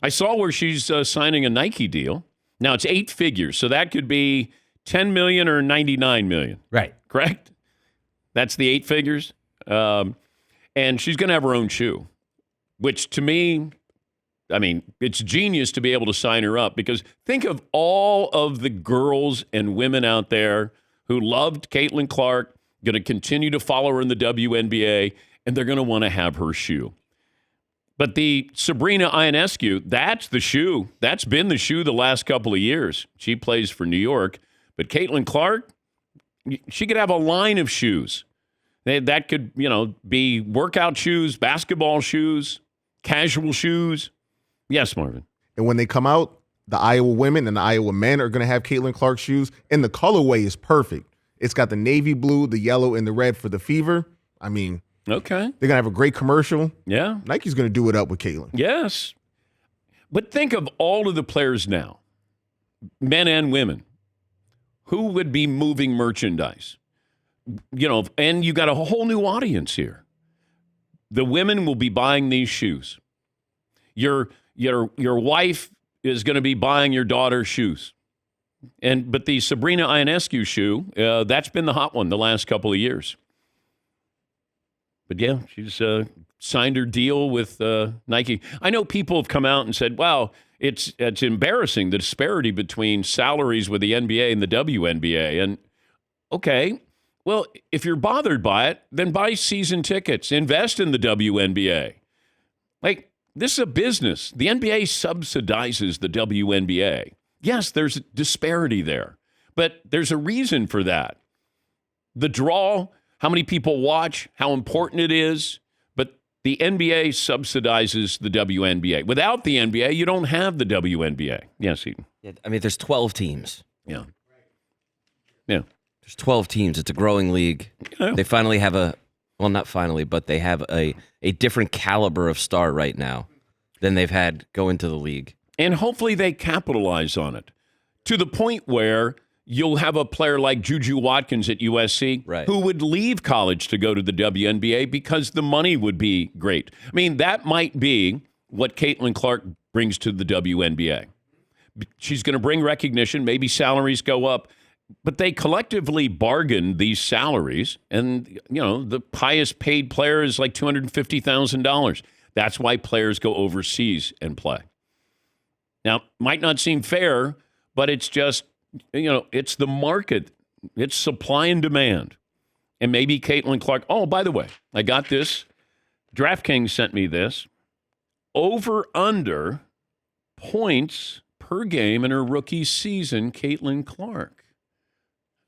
I saw where she's signing a Nike deal. Now it's 8 figures, so that could be $10 million or $99 million. Right. Correct? That's the 8 figures. And she's going to have her own shoe, which to me, I mean, it's genius to be able to sign her up because think of all of the girls and women out there who loved Caitlyn Clark, going to continue to follow her in the WNBA, and they're going to want to have her shoe. But the Sabrina Ionescu, that's the shoe. That's been the shoe the last couple of years. She plays for New York. But Caitlyn Clark, she could have a line of shoes. That could, be workout shoes, basketball shoes, casual shoes. Yes, Marvin. And when they come out, the Iowa women and the Iowa men are going to have Caitlyn Clark shoes. And the colorway is perfect. It's got the navy blue, the yellow, and the red for the Fever. I mean, okay. They're going to have a great commercial. Yeah. Nike's going to do it up with Caitlyn. Yes. But think of all of the players now, men and women, who would be moving merchandise. And you got a whole new audience here. The women will be buying these shoes. Your wife is going to be buying your daughter's shoes. But the Sabrina Ionescu shoe, that's been the hot one the last couple of years. But yeah, she's signed her deal with Nike. I know people have come out and said, wow, it's embarrassing, the disparity between salaries with the NBA and the WNBA. And okay, well, if you're bothered by it, then buy season tickets. Invest in the WNBA. Like, this is a business. The NBA subsidizes the WNBA. Yes, there's a disparity there, but there's a reason for that. The draw, how many people watch, how important it is, but the NBA subsidizes the WNBA. Without the NBA, you don't have the WNBA. Yes, Eden. Yeah, I mean, there's 12 teams. Yeah. Yeah. There's 12 teams. It's a growing league. Yeah. They finally have not finally, but they have a different caliber of star right now than they've had go into the league. And hopefully they capitalize on it to the point where you'll have a player like Juju Watkins at USC who would leave college to go to the WNBA because the money would be great. I mean, that might be what Caitlyn Clark brings to the WNBA. She's going to bring recognition. Maybe salaries go up. But they collectively bargain these salaries, and the highest paid player is like $250,000. That's why players go overseas and play. Now, might not seem fair, but it's just, it's the market. It's supply and demand. And maybe Caitlyn Clark. Oh, by the way, I got this. DraftKings sent me this. Over under points per game in her rookie season, Caitlyn Clark.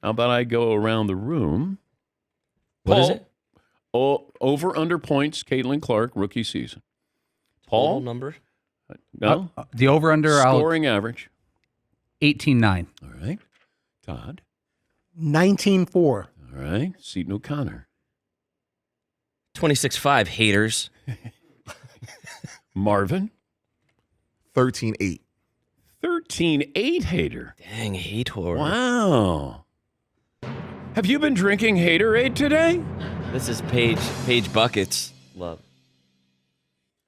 How about I go around the room? What is it? Over under points, Caitlyn Clark, rookie season. Paul? Total number? No. The over under scoring average. 18-9. All right. Todd? 19-4. All right. Seton O'Connor. 26-5, haters. Marvin? 13-8. 13-8, hater. Dang, hate horror. Wow. Have you been drinking Haterade today? This is Paige Buckets. Love.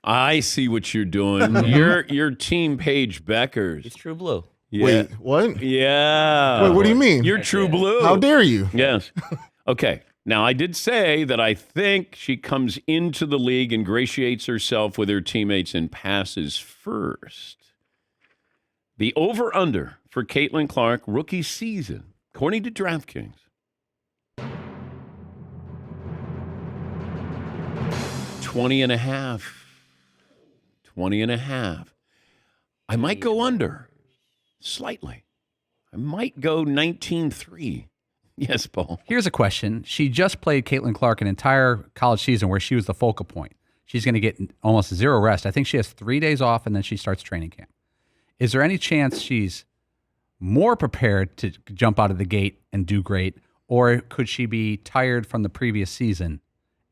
I see what you're doing. You're Team Paige Beckers. It's True Blue. Yeah. Wait, what? Yeah. Wait, what do you mean? You're True Blue. How dare you? Yes. Okay. Now, I did say that I think she comes into the league, ingratiates herself with her teammates, and passes first. The over-under for Caitlyn Clark rookie season, according to DraftKings, 20.5. 20.5. I might go under slightly. I might go 19-3. Yes, Paul. Here's a question. She just played Caitlyn Clark an entire college season where she was the focal point. She's going to get almost zero rest. I think she has 3 days off, and then she starts training camp. Is there any chance she's more prepared to jump out of the gate and do great, or could she be tired from the previous season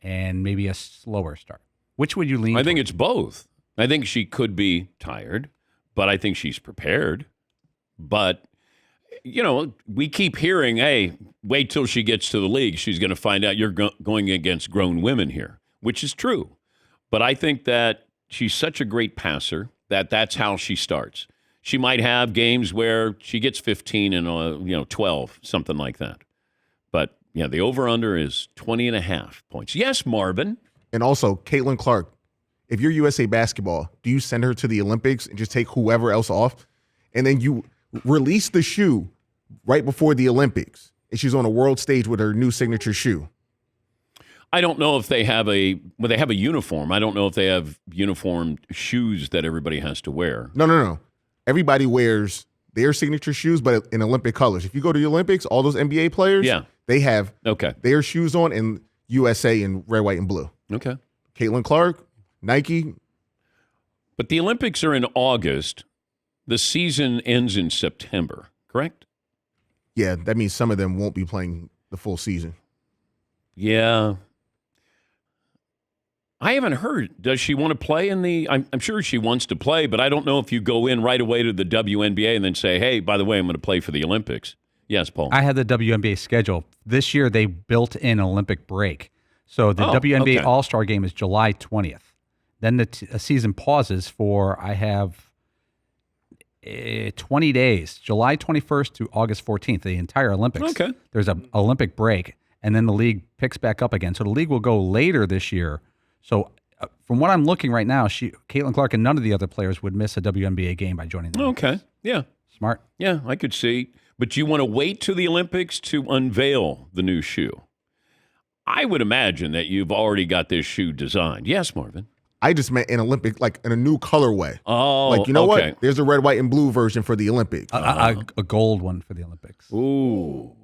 and maybe a slower start? Which would you lean I think it's both. I think she could be tired, but I think she's prepared. But, we keep hearing, hey, wait till she gets to the league. She's going to find out you're going against grown women here, which is true. But I think that she's such a great passer. That's how she starts. She might have games where she gets 15 and 12, something like that. But yeah, the over-under is 20.5 points. Yes, Marvin. And also, Caitlyn Clark, if you're USA Basketball, do you send her to the Olympics and just take whoever else off? And then you release the shoe right before the Olympics, and she's on a world stage with her new signature shoe. I don't know if they have they have a uniform. I don't know if they have uniform shoes that everybody has to wear. No. Everybody wears their signature shoes, but in Olympic colors. If you go to the Olympics, all those NBA players, they have their shoes on in USA in red, white, and blue. Okay. Caitlyn Clark, Nike. But the Olympics are in August. The season ends in September, correct? Yeah, that means some of them won't be playing the full season. Yeah. I haven't heard. Does she want to play in the I'm sure she wants to play, but I don't know if you go in right away to the WNBA and then say, hey, by the way, I'm going to play for the Olympics. Yes, Paul. I had the WNBA schedule. This year, they built in an Olympic break. So the WNBA All-Star game is July 20th. Then the season pauses for, I have 20 days, July 21st to August 14th, the entire Olympics. Okay. There's an Olympic break, and then the league picks back up again. So the league will go later this year. So from what I'm looking right now, Caitlyn Clark and none of the other players would miss a WNBA game by joining them. Okay. Yeah. Smart. Yeah, I could see. But you want to wait to the Olympics to unveil the new shoe. I would imagine that you've already got this shoe designed. Yes, Marvin. I just meant in Olympic, like in a new colorway. Oh, like, you know what? There's a red, white, and blue version for the Olympics. A gold one for the Olympics. Ooh.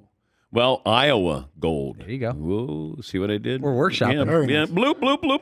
Well, Iowa gold. There you go. Whoa, see what I did? We're workshopping. Yeah, bloop, bloop, bloop.